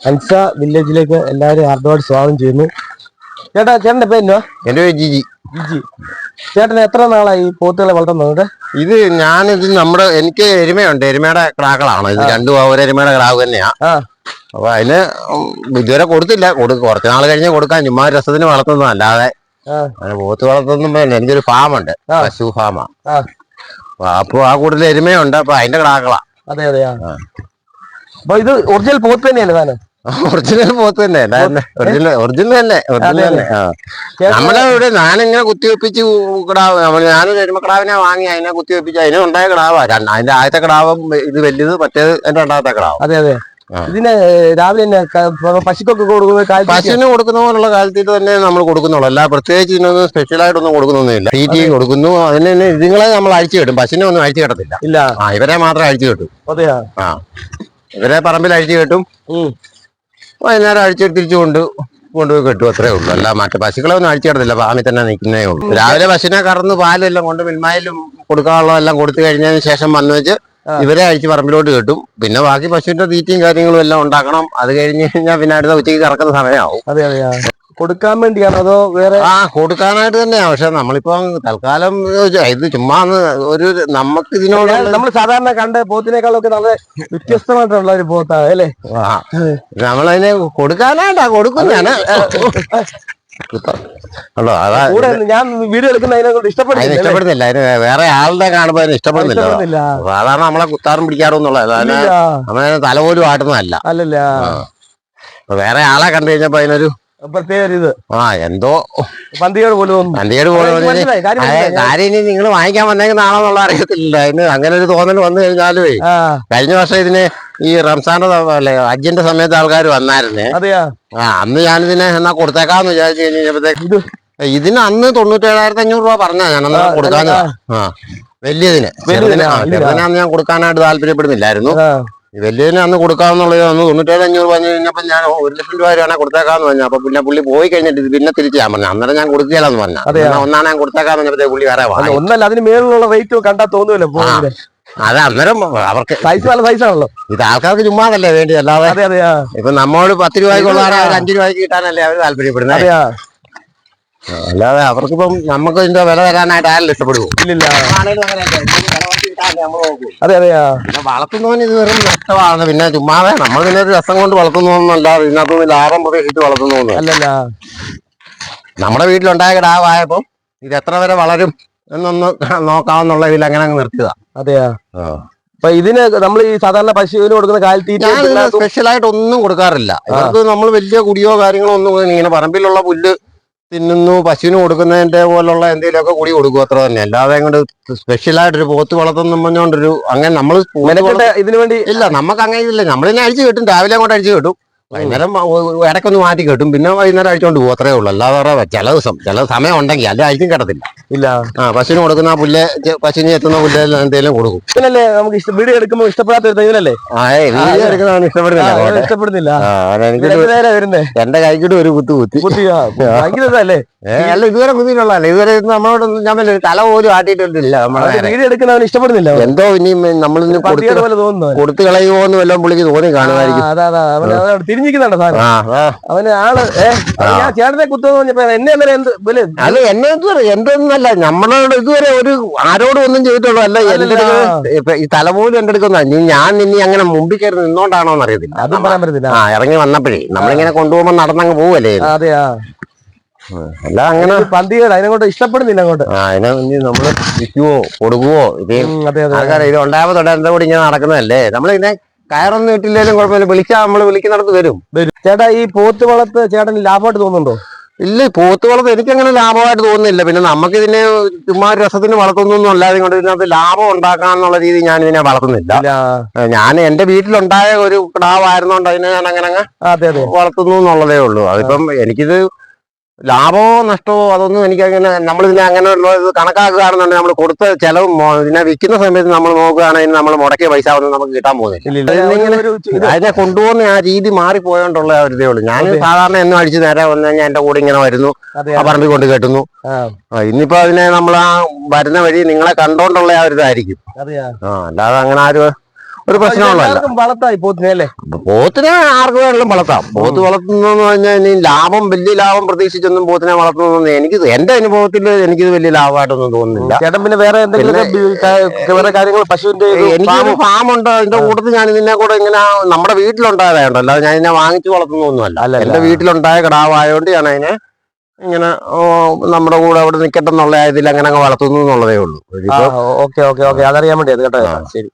അൻസ വില്ലേജിലേക്ക് എല്ലാവരും ഹാർദവമായിട്ട് സ്വാഗതം ചെയ്യുന്നു. ചേട്ടന്റെ പേരെന്നോ? എന്റെ പേര് ജിജി. ജിജി. ചേട്ടൻ എത്ര നാളായി പോത്തുകളെ വളർത്തുന്നത്? ഇത് എനിക്ക് എരുമയുണ്ട്, എരുമയുടെ ക്രാക്കളാണ് ഇത്. രണ്ടും ഒരു എരുമയുടെ ക്രാവ് തന്നെയാ. അപ്പൊ അതിന് ഇതുവരെ കൊടുത്തില്ല. കുറച്ച് നാൾ കഴിഞ്ഞ് കൊടുക്കാൻ, ചുമ്മാ രസത്തിന് വളർത്തുന്നത് അല്ലാതെ പോത്ത് വളർത്തുന്ന എനിക്കൊരു ഫാമുണ്ട്, പശു ഫാമാ. അപ്പൊ ആ കൂടുതൽ എരുമയുണ്ട്, അപ്പൊ അതിന്റെ ക്രാക്കളാ. അതെ അതെ. അപ്പൊ ഇത് ഒറിജിനൽ പോത്ത് തന്നെയല്ലേ താനും? ഒറിജിനൽ പോത്ത് തന്നെ, ഒറിജിനൽ തന്നെ. നമ്മളെ ഇവിടെ ഞാനിങ്ങനെ കുത്തിവെപ്പിച്ച് കിടാവ്, ഞാനൊരു എരുമക്കിടാവിനെ വാങ്ങി അതിനെ കുത്തിവെപ്പിച്ച് അതിനെ ഉണ്ടായ കിടാവാ. അതിന്റെ ആദ്യത്തെ കിടാവും ഇത് വലിയത്, മറ്റേത് എന്റെ രണ്ടാമത്തെ കിടാവും. അതെ അതെ. ഇതിന് രാവിലെ തന്നെ പശുക്കൊക്കെ കൊടുക്കുന്നത്? പശുവിന് കൊടുക്കുന്ന പോലുള്ള കാലത്തീറ്റ് തന്നെ നമ്മൾ കൊടുക്കുന്നുള്ളൂ. അല്ല പ്രത്യേകിച്ച് ഇതിനൊന്നും സ്പെഷ്യലായിട്ടൊന്നും കൊടുക്കുന്നൊന്നുമില്ല. തീറ്റി കൊടുക്കുന്നു, അതിന് തന്നെ ഇതുങ്ങളെ നമ്മൾ അഴിച്ചു കെട്ടും. പശുവിനെ ഒന്നും അഴിച്ചു കെട്ടത്തില്ല. ഇല്ല, ഇവരെ മാത്രം അഴിച്ചു കെട്ടും. അതെയാ? ഇവരെ പറമ്പിൽ അഴിച്ചു കെട്ടും, വൈകുന്നേരം അഴിച്ചു തിരിച്ചു കൊണ്ടുപോയി കെട്ടും. അത്രേ ഉള്ളൂ. അല്ല മറ്റേ പശുക്കളെ ഒന്നും അഴിച്ചു കിടത്തില്ല, ഫാമിൽ തന്നെ നിൽക്കുന്നേ ഉള്ളൂ. രാവിലെ പശുവിനെ കറന്ന് പാലെല്ലാം കൊണ്ട് മിൽമായിലും കൊടുക്കാനുള്ളതെല്ലാം കൊടുത്തു കഴിഞ്ഞതിന് ശേഷം വന്നു വെച്ച് ഇവരെ അഴിച്ച് പറമ്പിലോട്ട് കെട്ടും. പിന്നെ ബാക്കി പശുവിന്റെ തീറ്റയും കാര്യങ്ങളും എല്ലാം ഉണ്ടാക്കണം. അത് കഴിഞ്ഞ് കഴിഞ്ഞാൽ പിന്നെ അടുത്ത ഉച്ചയ്ക്ക് കറക്കുന്ന സമയമാവും. അതെ അതെ. കൊടുക്കാൻ വേണ്ടിയാണോ അതോ വേറെ? കൊടുക്കാനായിട്ട് തന്നെയാ. പക്ഷെ നമ്മളിപ്പോ തൽക്കാലം ഇത് ചുമ്മാ ഒരു നമുക്ക് ഇതിനോട് നമ്മൾ സാധാരണ കണ്ട പോത്തിനേക്കാളൊക്കെ നല്ല വ്യത്യസ്തമായിട്ടുള്ള ഒരു പോത്താണ് അല്ലേ? നമ്മളതിനെ കൊടുക്കാനായിട്ടാ കൊടുക്കും ഞാൻ. ഞാൻ വീഡിയോ എടുക്കുന്നതിനെ ഇഷ്ടപ്പെടുന്നില്ല. അതിന് വേറെ ആളുടെ കാണുമ്പോ അതിന് ഇഷ്ടപ്പെടുന്നില്ല. സാധാരണ നമ്മളെ കുത്താറും പിടിക്കാറൊന്നുള്ള നമ്മളെ തല പോലും ആട്ടുന്നതല്ല. അല്ലല്ല. വേറെ ആളെ കണ്ടു കഴിഞ്ഞപ്പോ അതിനൊരു പ്രത്യേക ഇത് എന്തോ പന്തികേട് പോലും കാര്യം ഇനി നിങ്ങൾ വാങ്ങിക്കാൻ വന്നേക്കുന്നാണെന്നുള്ള അറിയത്തില്ല. അതിന് അങ്ങനെ ഒരു തോന്നൽ വന്നു കഴിഞ്ഞാലേ, കഴിഞ്ഞ വർഷം ഇതിന് ഈ റംസാന്റെ ഹജ്ജിന്റെ സമയത്ത് ആൾക്കാർ വന്നായിരുന്നേ. അന്ന് ഞാനിതിനെ എന്നാ കൊടുത്തേക്കാന്ന് വിചാരിച്ചു കഴിഞ്ഞപ്പോഴത്തേക്ക് ഇതിന് അന്ന് 97,500 രൂപ പറഞ്ഞാ ഞാനന്ന് കൊടുക്കാന്ന്. വലിയതിന് ചെറുതിനാന്ന് ഞാൻ കൊടുക്കാനായിട്ട് താല്പര്യപ്പെടുന്നില്ലായിരുന്നു. വലിയതിനെ അന്ന് കൊടുക്കാമെന്നുള്ളത് അന്ന് 97,500 പറഞ്ഞു കഴിഞ്ഞപ്പോൾ ഞാൻ 1,00,000 രൂപ വരെയാണ് കൊടുത്തേക്കാന്ന് പറഞ്ഞു. അപ്പൊ പിന്നെ പുള്ളി പോയി കഴിഞ്ഞിട്ട് പിന്നെ തിരിച്ചു ഞാൻ പറഞ്ഞു. അന്നേരം ഞാൻ കൊടുക്കുകയില്ലെന്ന് പറഞ്ഞു. ഒന്നാണ് ഞാൻ കൊടുത്തേക്കാന്ന് പറഞ്ഞപ്പോഴത്തേക്ക് പുള്ളി വേറെ ഒന്നല്ല, അതിന് മേലുള്ള റേറ്റ് കണ്ടാൽ തോന്നുമല്ലോ. അത് അന്നേരം അവർക്ക് സൈസ് നല്ല സൈസാണല്ലോ. ഇത് ആൾക്കാർക്ക് ചുമ്മാതല്ലേ വേണ്ടി, അല്ലാതെ ഇപ്പൊ നമ്മോട് 10 രൂപയ്ക്കുള്ള 5 രൂപയ്ക്ക് കിട്ടാനല്ലേ അവർ താല്പര്യപ്പെടുന്നത്. അല്ലാതെ അവർക്കിപ്പം നമുക്ക് ഇതിന്റെ വില തരാനായിട്ട് ആരും ഇഷ്ടപ്പെടുവോ? ഇല്ലില്ല. അതെ അതെ. പിന്നെ വളർത്തുന്നവന് ഇത് വെറും നഷ്ടമാണ്. പിന്നെ ചുമ്മാതെ നമ്മൾ പിന്നെ ഒരു രസം കൊണ്ട് വളർത്തുന്നൊന്നല്ല, ഇതിനകത്തൊന്നും ലാഭം പ്രതീക്ഷിച്ച് വളർത്തുന്നൊന്നും അല്ലല്ല. നമ്മുടെ വീട്ടിലുണ്ടായ കിടാവായപ്പം ഇത് എത്ര വരെ വളരും എന്നൊന്ന് നോക്കാവുന്നുള്ള ഇതിൽ അങ്ങനെ അങ്ങ് നിർത്തിയതാ. അതെയാ. അപ്പൊ ഇതിന് നമ്മൾ ഈ സാധാരണ പശുവിന് കൊടുക്കുന്ന കാലത്തീറ്റ സ്പെഷ്യലായിട്ട് ഒന്നും കൊടുക്കാറില്ല. ഇവർക്ക് നമ്മൾ വലിയ കുടിയോ കാര്യങ്ങളോ ഒന്നും, ഇങ്ങനെ പറമ്പിലുള്ള പുല്ല് തിന്നുന്നു, പശുവിന് കൊടുക്കുന്നതിന്റെ പോലുള്ള എന്തെങ്കിലുമൊക്കെ കൂടി കൊടുക്കും, അത്ര തന്നെ. അല്ലാതെ കൊണ്ട് സ്പെഷ്യലായിട്ടൊരു പോത്ത് വളർത്തുന്ന പറഞ്ഞോണ്ടൊരു അങ്ങനെ നമ്മൾ ഇതിനു വേണ്ടി ഇല്ല. നമുക്ക് അങ്ങനെ ഇല്ല. നമ്മളിതിനെ അഴിച്ചു കെട്ടും, രാവിലെ അങ്ങോട്ട് അഴിച്ചു കെട്ടും, വൈകുന്നേരം ഇടയ്ക്കൊന്ന് മാറ്റി കെട്ടും, പിന്നെ വൈകുന്നേരം അഴിച്ചോണ്ട് പോകും. അത്രേ ഉള്ളൂ. അല്ലാതെ ചില സമയം ഉണ്ടെങ്കിൽ അല്ലെ അഴിച്ചും കിടത്തില്ല. ഇല്ല. പശുവിന് കൊടുക്കുന്ന പുല്ല്, പശുവിന് എത്തുന്ന പുല്ല് എന്തെങ്കിലും കൊടുക്കും. പിന്നല്ലേ നമുക്ക് വീഡിയോ എടുക്കുമ്പോൾ ഇഷ്ടപ്പെടാത്ത വീഡിയോ എടുക്കുന്നതാണ് ഇഷ്ടപ്പെടുന്നില്ല. എന്റെ കൈക്കിട്ട് ഒരു കുത്തി അല്ലേ? അല്ല, ഇതുവരെ കുത്തിയിട്ടുള്ളതല്ല. ഇതുവരെ നമ്മളോട് ഞാൻ തല പോലും ആട്ടിയിട്ടില്ല. നമ്മളെ വീഡിയോ എടുക്കുന്നവന് ഇഷ്ടപ്പെടുന്നില്ല. എന്തോ ഇനി നമ്മളിന്ന് കൊടുത്തു കളയുമോന്ന് വല്ലതും പുള്ളിക്ക് തോന്നി കാണുമായിരിക്കും. തിരിഞ്ഞിരിക്കുന്നുണ്ട് സാധനം. അവന് ആള് ഞാൻ ചേട്ടനെ കുത്തുമെന്ന് പറഞ്ഞപ്പോ എന്നെ അല്ല, എന്നെ എന്തൊന്നല്ല, നമ്മളോട് ഇതുവരെ ഒരു ആരോടും ഒന്നും ചെയ്തിട്ടുള്ളൂ. അല്ല, എന്റെ ഈ തല പോലും എന്റെ അടുക്കുന്ന ഞാൻ ഇനി അങ്ങനെ മുമ്പിൽ കയറി നിന്നോണ്ടാണോന്ന് അറിയത്തില്ല. അതും പറയാൻ പറ്റത്തില്ല. ഇറങ്ങി വന്നപ്പോഴേ നമ്മളിങ്ങനെ കൊണ്ടുപോകുമ്പോ നടന്നങ്ങ് പോവല്ലേ. അതെയാ. അല്ല, അങ്ങനെ പന്തികേട് അതിനെക്കൊണ്ട് ഇഷ്ടപ്പെടുന്നില്ല അങ്ങോട്ട്. അതിനെ നമ്മള് വിൽക്കുവോ കൊടുക്കുവോ? ഇത് ഉണ്ടായപ്പോ തൊട്ട് എന്റെ കൂടെ ഇങ്ങനെ നടക്കുന്നതല്ലേ. നമ്മളിങ്ങനെ കയറൊന്നും ഇട്ടില്ലേലും കുഴപ്പമില്ല, വിളിച്ചാൽ നമ്മള് വിളിക്കുന്നിടത്ത് വരും. ചേട്ടാ, ഈ പോത്ത് വളർത്ത് ചേട്ടന് ലാഭമായിട്ട് തോന്നുന്നുണ്ടോ? ഇല്ല, പോത്ത് വളർത്ത് എനിക്കങ്ങനെ ലാഭമായിട്ട് തോന്നുന്നില്ല. പിന്നെ നമുക്കിതിനെ ചുമ്മാ രസത്തിന് വളർത്തുന്നൊന്നും അല്ലാതെ കൊണ്ട് ഇതിനകത്ത് ലാഭം ഉണ്ടാക്കാന്നുള്ള രീതി ഞാൻ ഇതിനെ വളർത്തുന്നില്ല. ഞാൻ എന്റെ വീട്ടിലുണ്ടായ ഒരു കിടാവായിരുന്നോണ്ട് അതിനെ ഞാൻ അങ്ങനെ വളർത്തുന്നു എന്നുള്ളതേ ഉള്ളൂ. അതിപ്പം എനിക്കിത് ലാഭമോ നഷ്ടമോ അതൊന്നും എനിക്കങ്ങനെ, നമ്മളിതിനെ അങ്ങനെ കണക്കാക്കുകയാണെന്നുണ്ടെങ്കിൽ നമ്മൾ കൊടുത്ത ചെലവും ഇതിനെ വിൽക്കുന്ന സമയത്ത് നമ്മൾ നോക്കുകയാണെങ്കിൽ നമ്മൾ മുടക്കിയ പൈസ ഒന്നും നമുക്ക് കിട്ടാൻ പോകുന്നില്ല. അതിനെ കൊണ്ടുപോകുന്ന ആ രീതി മാറിപ്പോയോണ്ടുള്ള ഒരു ഇതേ ഉള്ളൂ. ഞാൻ സാധാരണ എന്നും അടിച്ച് നേരെ വന്നു കഴിഞ്ഞാൽ എന്റെ കൂടെ ഇങ്ങനെ വരുന്നു, ആ പറമ്പിൽ കൊണ്ട് കെട്ടുന്നു. ഇന്നിപ്പോ അതിനെ നമ്മൾ ആ വരുന്ന വഴി നിങ്ങളെ കണ്ടോണ്ടുള്ള ആ ഒരു ഇതായിരിക്കും. അല്ലാതെ അങ്ങനെ ആരും ഒരു പ്രശ്നമുള്ളതല്ല. വളർത്തായി പോത്തിനെ അല്ലേ? പോത്തിനെ ആർക്ക് വേണമെങ്കിലും വളർത്താം. പോത്ത് വളർത്തുന്നതെന്ന് പറഞ്ഞാൽ ഇനി വലിയ ലാഭം പ്രതീക്ഷിച്ചൊന്നും പോത്തിനെ വളർത്തുന്നതെന്ന് എന്റെ അനുഭവത്തിൽ എനിക്കിത് വലിയ ലാഭമായിട്ടൊന്നും തോന്നുന്നില്ല. ചേട്ടൻ പിന്നെ വേറെ എന്തെങ്കിലും വേറെ കാര്യങ്ങൾ പശുവിന്റെ എനിക്കൊരു ഫാമുണ്ട്. അതിന്റെ കൂട്ടത്തിൽ ഞാൻ ഇതിനെ കൂടെ ഇങ്ങനെ നമ്മുടെ വീട്ടിലുണ്ടായതായുണ്ടോ, അല്ലാതെ ഞാൻ ഇതിനെ വാങ്ങിച്ചു വളർത്തുന്നൊന്നുമല്ല. എന്റെ വീട്ടിലുണ്ടായ കിടാവായോണ്ട് ഞാൻ അതിനെ ഇങ്ങനെ നമ്മുടെ കൂടെ അവിടെ നിൽക്കട്ടെ എന്നുള്ള ഇതിൽ അങ്ങനെ വളർത്തുന്നു എന്നുള്ളതേ ഉള്ളൂ. ഓക്കെ ഓക്കെ ഓക്കെ, അതറിയാൻ വേണ്ടി കേട്ടോ. ശരി.